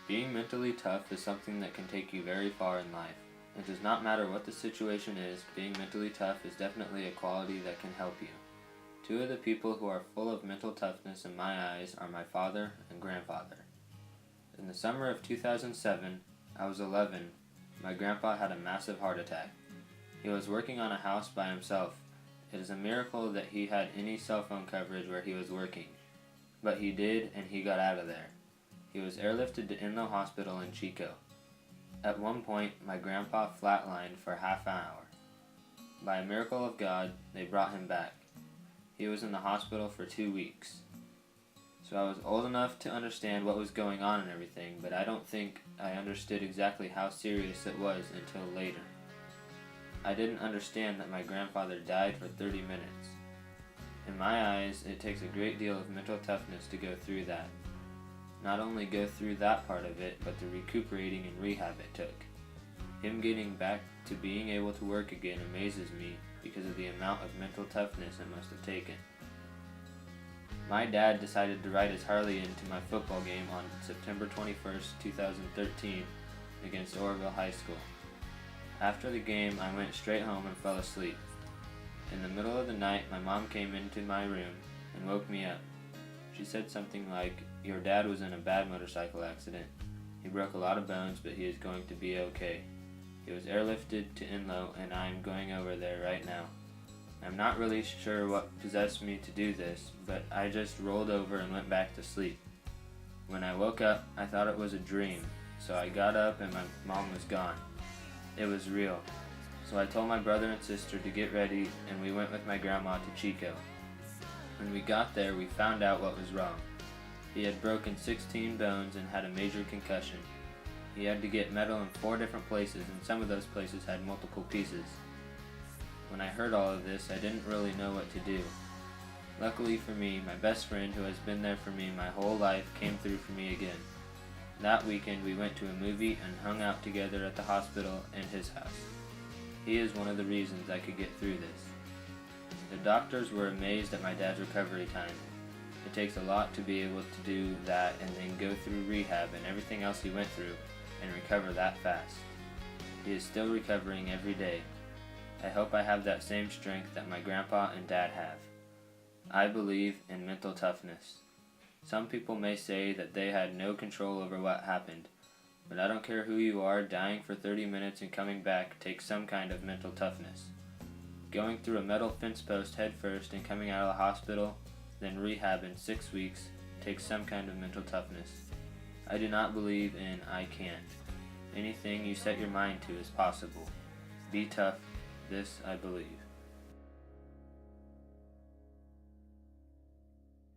Being mentally tough is something that can take you very far in life. It does not matter what the situation is, being mentally tough is definitely a quality that can help you. Two of the people who are full of mental toughness in my eyes are my father and grandfather. In the summer of 2007, I was 11, my grandpa had a massive heart attack. He was working on a house by himself. It is a miracle that he had any cell phone coverage where he was working. But he did, and he got out of there. He was airlifted to Inlow Hospital in Chico. At one point, my grandpa flatlined for half an hour. By a miracle of God, they brought him back. He was in the hospital for 2 weeks. So I was old enough to understand what was going on and everything, but I don't think I understood exactly how serious it was until later. I didn't understand that my grandfather died for 30 minutes. In my eyes, it takes a great deal of mental toughness to go through that. Not only go through that part of it, but the recuperating and rehab it took. Him getting back to being able to work again amazes me because of the amount of mental toughness it must have taken. My dad decided to ride his Harley into my football game on September 21st, 2013 against Oroville High School. After the game, I went straight home and fell asleep. In the middle of the night, my mom came into my room and woke me up. She said something like, "Your dad was in a bad motorcycle accident. He broke a lot of bones, but he is going to be okay. He was airlifted to Inlow, and I am going over there right now." I'm not really sure what possessed me to do this, but I just rolled over and went back to sleep. When I woke up, I thought it was a dream, so I got up and my mom was gone. It was real. So I told my brother and sister to get ready, and we went with my grandma to Chico. When we got there, we found out what was wrong. He had broken 16 bones and had a major concussion. He had to get metal in 4 different places, and some of those places had multiple pieces. When I heard all of this, I didn't really know what to do. Luckily for me, my best friend, who has been there for me my whole life, came through for me again. That weekend, we went to a movie and hung out together at the hospital and his house. He is one of the reasons I could get through this. The doctors were amazed at my dad's recovery time. It takes a lot to be able to do that and then go through rehab and everything else he went through and recover that fast. He is still recovering every day. I hope I have that same strength that my grandpa and dad have. I believe in mental toughness. Some people may say that they had no control over what happened, but I don't care who you are, dying for 30 minutes and coming back takes some kind of mental toughness. Going through a metal fence post head first and coming out of the hospital, then rehab in 6 weeks, takes some kind of mental toughness. I do not believe in I can't. Anything you set your mind to is possible. Be tough. This I believe.